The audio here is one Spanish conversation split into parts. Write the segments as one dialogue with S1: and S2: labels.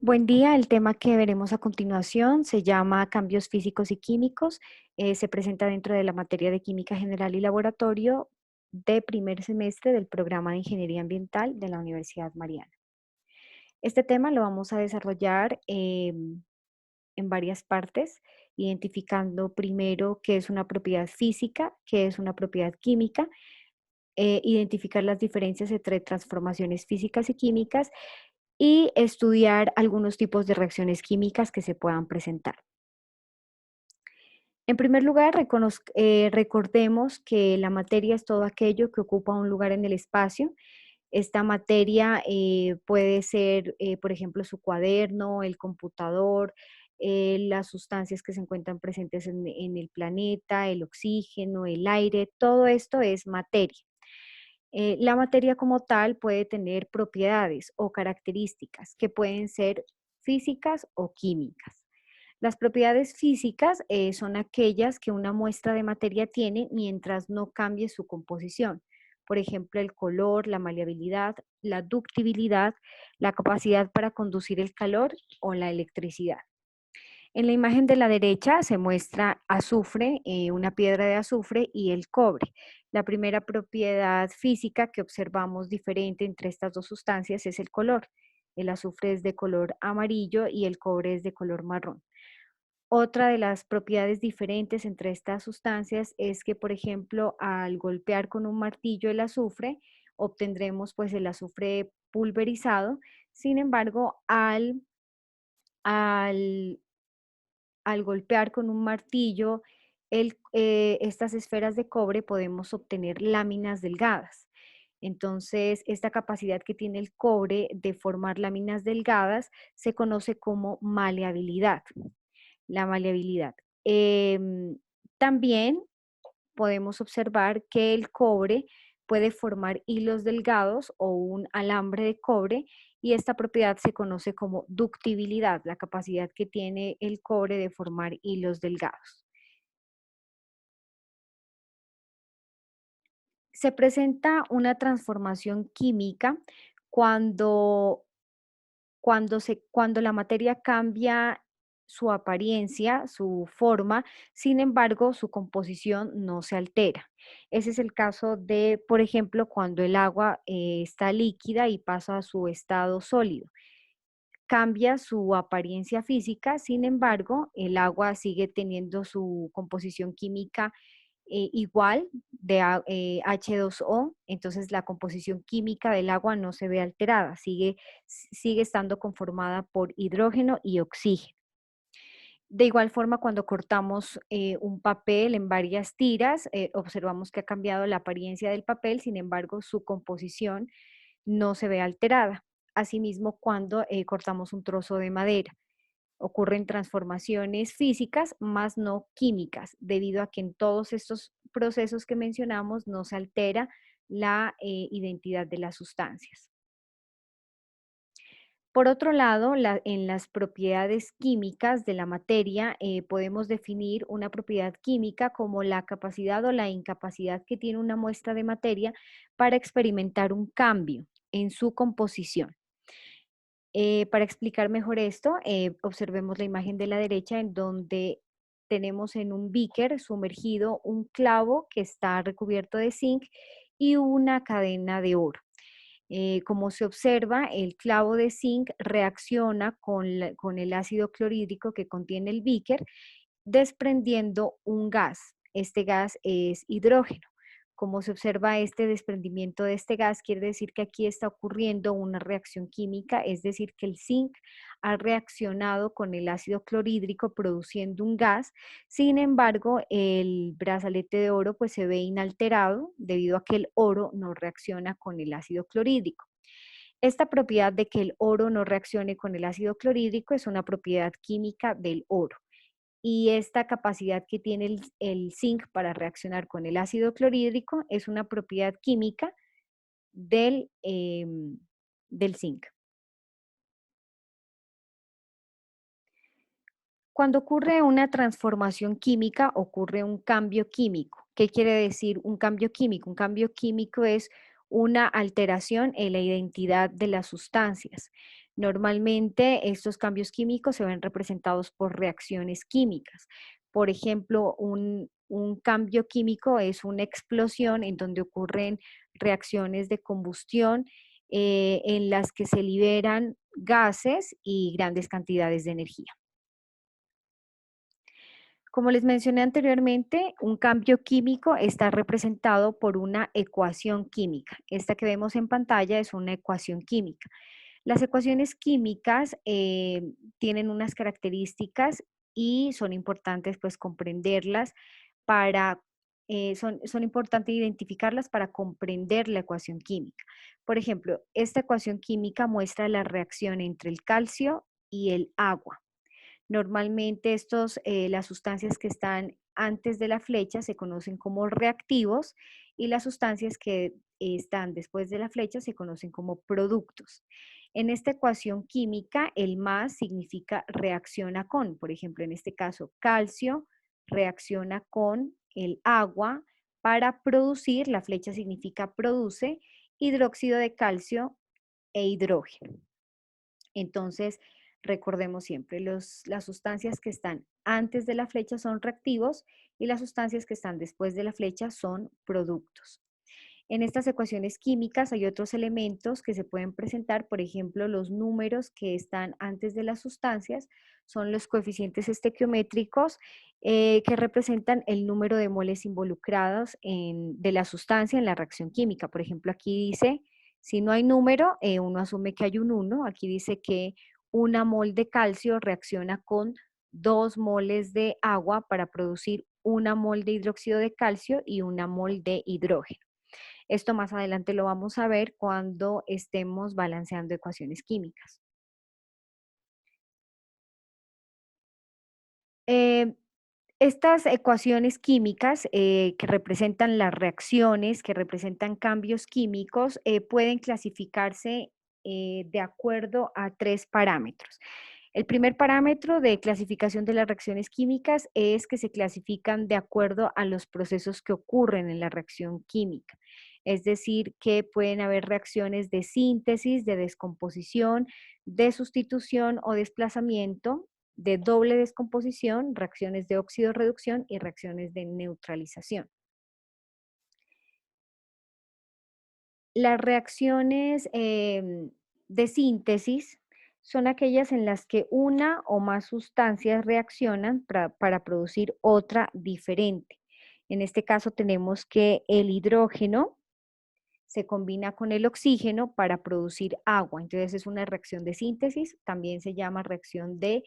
S1: Buen día, el tema que veremos a continuación se llama cambios físicos y químicos. Se presenta dentro de la materia de química general y laboratorio de primer semestre del programa de ingeniería ambiental de la Universidad Mariana. Este tema lo vamos a desarrollar en varias partes, identificando primero qué es una propiedad física, qué es una propiedad química, identificar las diferencias entre transformaciones físicas y químicas y estudiar algunos tipos de reacciones químicas que se puedan presentar. En primer lugar, recordemos que la materia es todo aquello que ocupa un lugar en el espacio. Esta materia puede ser, por ejemplo, su cuaderno, el computador, las sustancias que se encuentran presentes en el planeta, el oxígeno, el aire, todo esto es materia. La materia como tal puede tener propiedades o características que pueden ser físicas o químicas. Las propiedades físicas son aquellas que una muestra de materia tiene mientras no cambie su composición. Por ejemplo, el color, la maleabilidad, la ductibilidad, la capacidad para conducir el calor o la electricidad. En la imagen de la derecha se muestra azufre, una piedra de azufre y el cobre. La primera propiedad física que observamos diferente entre estas dos sustancias es el color. El azufre es de color amarillo y el cobre es de color marrón. Otra de las propiedades diferentes entre estas sustancias es que, por ejemplo, al golpear con un martillo el azufre, obtendremos pues el azufre pulverizado. Sin embargo, al al golpear con un martillo estas esferas de cobre podemos obtener láminas delgadas. Entonces, esta capacidad que tiene el cobre de formar láminas delgadas se conoce como maleabilidad. La maleabilidad. Em, También podemos observar que el cobre puede formar hilos delgados o un alambre de cobre y esta propiedad se conoce como ductibilidad, la capacidad que tiene el cobre de formar hilos delgados. Se presenta una transformación química cuando cuando la materia cambia su apariencia, su forma, sin embargo, su composición no se altera. Ese es el caso de, por ejemplo, cuando el agua está líquida y pasa a su estado sólido. Cambia su apariencia física, sin embargo, el agua sigue teniendo su composición química igual de H2O, entonces la composición química del agua no se ve alterada, sigue estando conformada por hidrógeno y oxígeno. De igual forma, cuando cortamos un papel en varias tiras, observamos que ha cambiado la apariencia del papel, sin embargo, su composición no se ve alterada. Asimismo, cuando cortamos un trozo de madera, ocurren transformaciones físicas, más no químicas, debido a que en todos estos procesos que mencionamos no se altera la identidad de las sustancias. Por otro lado, en las propiedades químicas de la materia podemos definir una propiedad química como la capacidad o la incapacidad que tiene una muestra de materia para experimentar un cambio en su composición. Para explicar mejor esto, observemos la imagen de la derecha en donde tenemos en un beaker sumergido un clavo que está recubierto de zinc y una cadena de oro. Como se observa, el clavo de zinc reacciona con el ácido clorhídrico que contiene el beaker, desprendiendo un gas. Este gas es hidrógeno. Como se observa este desprendimiento de este gas, quiere decir que aquí está ocurriendo una reacción química, es decir, que el zinc ha reaccionado con el ácido clorhídrico produciendo un gas. Sin embargo, el brazalete de oro pues se ve inalterado debido a que el oro no reacciona con el ácido clorhídrico. Esta propiedad de que el oro no reaccione con el ácido clorhídrico es una propiedad química del oro. Y esta capacidad que tiene el zinc para reaccionar con el ácido clorhídrico es una propiedad química del zinc. Cuando ocurre una transformación química, ocurre un cambio químico. ¿Qué quiere decir un cambio químico? Un cambio químico es una alteración en la identidad de las sustancias. Normalmente estos cambios químicos se ven representados por reacciones químicas. Por ejemplo, un cambio químico es una explosión en donde ocurren reacciones de combustión en las que se liberan gases y grandes cantidades de energía. Como les mencioné anteriormente, un cambio químico está representado por una ecuación química. Esta que vemos en pantalla es una ecuación química. Las ecuaciones químicas tienen unas características y son importantes pues comprenderlas para, son importantes identificarlas para comprender la ecuación química. Por ejemplo, esta ecuación química muestra la reacción entre el calcio y el agua. Normalmente las sustancias que están antes de la flecha se conocen como reactivos y las sustancias que están después de la flecha se conocen como productos. En esta ecuación química, el más significa reacciona con, por ejemplo, en este caso, calcio reacciona con el agua para producir, la flecha significa produce, hidróxido de calcio e hidrógeno. Entonces, recordemos siempre, las sustancias que están antes de la flecha son reactivos y las sustancias que están después de la flecha son productos. En estas ecuaciones químicas hay otros elementos que se pueden presentar, por ejemplo, los números que están antes de las sustancias son los coeficientes estequiométricos que representan el número de moles involucrados de la sustancia en la reacción química. Por ejemplo, aquí dice, si no hay número, uno asume que hay un 1. Aquí dice que una mol de calcio reacciona con 2 moles de agua para producir una mol de hidróxido de calcio y una mol de hidrógeno. Esto más adelante lo vamos a ver cuando estemos balanceando ecuaciones químicas. Eh, Estas ecuaciones químicas que representan las reacciones, que representan cambios químicos, pueden clasificarse de acuerdo a 3 parámetros. El primer parámetro de clasificación de las reacciones químicas es que se clasifican de acuerdo a los procesos que ocurren en la reacción química. Es decir, que pueden haber reacciones de síntesis, de descomposición, de sustitución o desplazamiento, de doble descomposición, reacciones de óxido-reducción y reacciones de neutralización. Las reacciones de síntesis son aquellas en las que una o más sustancias reaccionan para producir otra diferente. En este caso tenemos que el hidrógeno se combina con el oxígeno para producir agua. Entonces es una reacción de síntesis, también se llama reacción de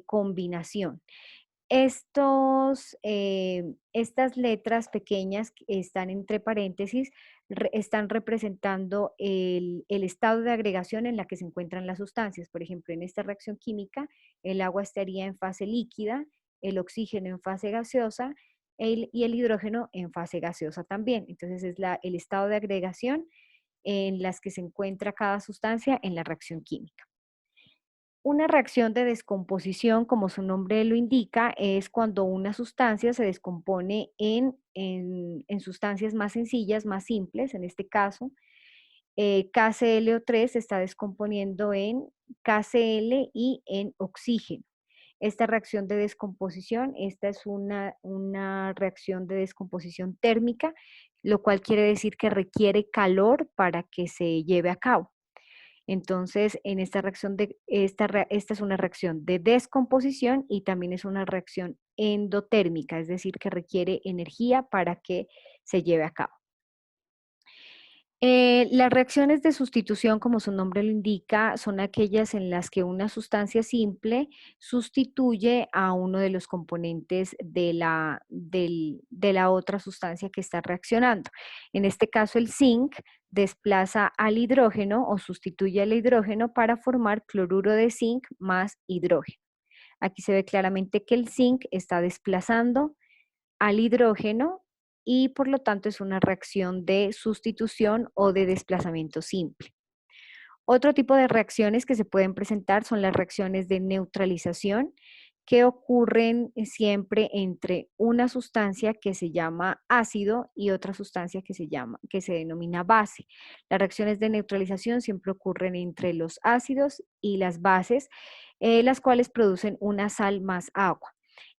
S1: combinación. Estas letras pequeñas que están entre paréntesis están representando el estado de agregación en la que se encuentran las sustancias. Por ejemplo, en esta reacción química, el agua estaría en fase líquida, el oxígeno en fase gaseosa y el hidrógeno en fase gaseosa también. Entonces es el estado de agregación en las que se encuentra cada sustancia en la reacción química. Una reacción de descomposición, como su nombre lo indica, es cuando una sustancia se descompone en sustancias más sencillas, más simples. En este caso, KClO3 se está descomponiendo en KCl y en oxígeno. Esta reacción de descomposición, esta es una reacción de descomposición térmica, lo cual quiere decir que requiere calor para que se lleve a cabo. Entonces, en esta reacción esta es una reacción de descomposición y también es una reacción endotérmica, es decir, que requiere energía para que se lleve a cabo. Las reacciones de sustitución, como su nombre lo indica, son aquellas en las que una sustancia simple sustituye a uno de los componentes de la otra sustancia que está reaccionando. En este caso, el zinc desplaza al hidrógeno o sustituye al hidrógeno para formar cloruro de zinc más hidrógeno. Aquí se ve claramente que el zinc está desplazando al hidrógeno y por lo tanto es una reacción de sustitución o de desplazamiento simple. Otro tipo de reacciones que se pueden presentar son las reacciones de neutralización, que ocurren siempre entre una sustancia que se llama ácido y otra sustancia que se denomina base. Las reacciones de neutralización siempre ocurren entre los ácidos y las bases, las cuales producen una sal más agua.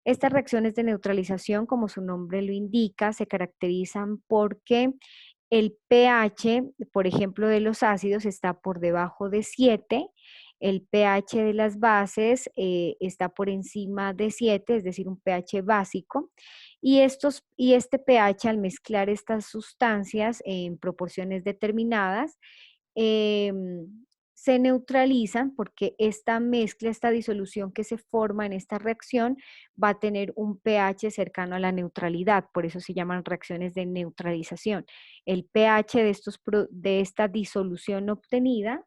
S1: Estas reacciones de neutralización, como su nombre lo indica, se caracterizan porque el pH, por ejemplo, de los ácidos está por debajo de 7, el pH de las bases está por encima de 7, es decir, un pH básico, y este pH al mezclar estas sustancias en proporciones determinadas, se neutralizan porque esta mezcla, esta disolución que se forma en esta reacción va a tener un pH cercano a la neutralidad, por eso se llaman reacciones de neutralización. El pH de esta disolución obtenida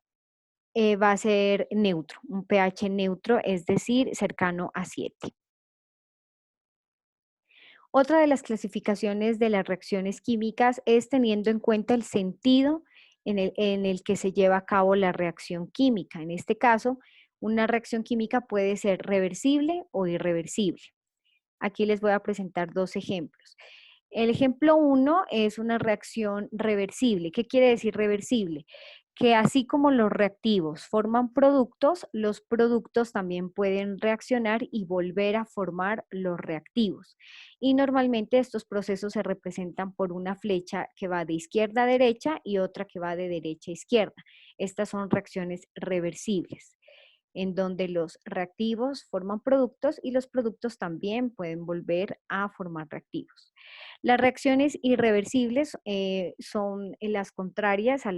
S1: va a ser neutro, un pH neutro, es decir, cercano a 7. Otra de las clasificaciones de las reacciones químicas es teniendo en cuenta el sentido en el que se lleva a cabo la reacción química. En este caso, una reacción química puede ser reversible o irreversible. Aquí les voy a presentar dos ejemplos. El ejemplo uno es una reacción reversible. ¿Qué quiere decir reversible? Que así como los reactivos forman productos, los productos también pueden reaccionar y volver a formar los reactivos. Y normalmente estos procesos se representan por una flecha que va de izquierda a derecha y otra que va de derecha a izquierda. Estas son reacciones reversibles en donde los reactivos forman productos y los productos también pueden volver a formar reactivos. Las reacciones irreversibles son las contrarias a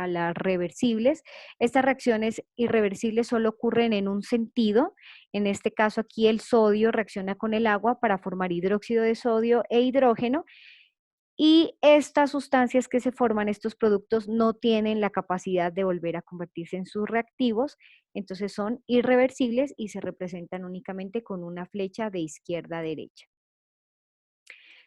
S1: las reversibles. Estas reacciones irreversibles solo ocurren en un sentido. En este caso aquí el sodio reacciona con el agua para formar hidróxido de sodio e hidrógeno, y estas sustancias que se forman, estos productos, no tienen la capacidad de volver a convertirse en sus reactivos, entonces son irreversibles y se representan únicamente con una flecha de izquierda a derecha.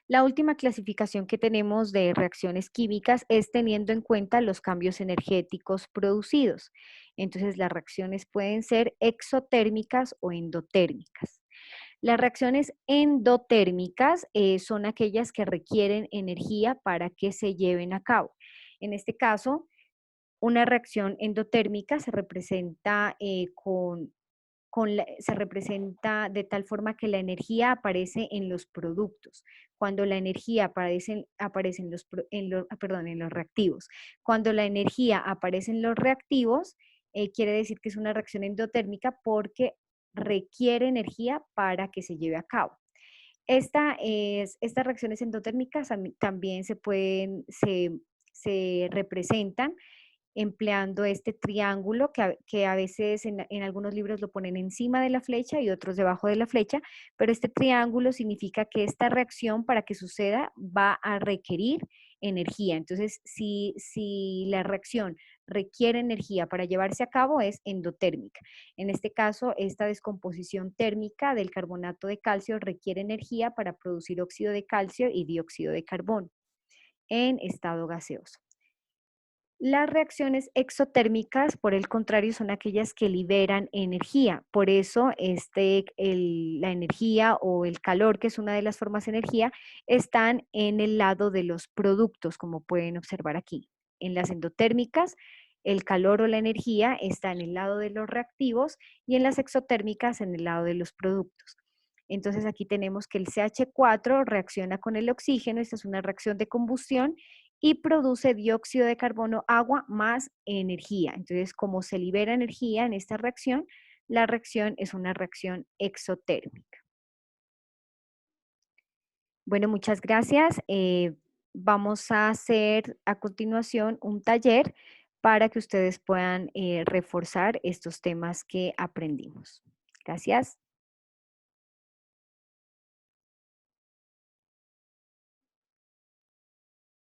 S1: La última clasificación que tenemos de reacciones químicas es teniendo en cuenta los cambios energéticos producidos. Entonces las reacciones pueden ser exotérmicas o endotérmicas. Las reacciones endotérmicas son aquellas que requieren energía para que se lleven a cabo. En este caso, una reacción endotérmica se representa se representa de tal forma que la energía aparece en los productos. Cuando la energía aparece en los reactivos. Cuando la energía aparece en los reactivos, quiere decir que es una reacción endotérmica porque requiere energía para que se lleve a cabo. Estas reacciones endotérmicas también se representan empleando este triángulo que a veces en algunos libros lo ponen encima de la flecha y otros debajo de la flecha, pero este triángulo significa que esta reacción para que suceda va a requerir energía. Entonces, si la reacción requiere energía para llevarse a cabo, es endotérmica. En este caso, esta descomposición térmica del carbonato de calcio requiere energía para producir óxido de calcio y dióxido de carbono en estado gaseoso. Las reacciones exotérmicas, por el contrario, son aquellas que liberan energía. Por eso, la energía o el calor, que es una de las formas de energía, están en el lado de los productos, como pueden observar aquí. En las endotérmicas, el calor o la energía está en el lado de los reactivos, y en las exotérmicas en el lado de los productos. Entonces aquí tenemos que el CH4 reacciona con el oxígeno. Esta es una reacción de combustión y produce dióxido de carbono, agua más energía. Entonces, como se libera energía en esta reacción, la reacción es una reacción exotérmica. Bueno, muchas gracias. Vamos a hacer a continuación un taller para que ustedes puedan reforzar estos temas que aprendimos. Gracias.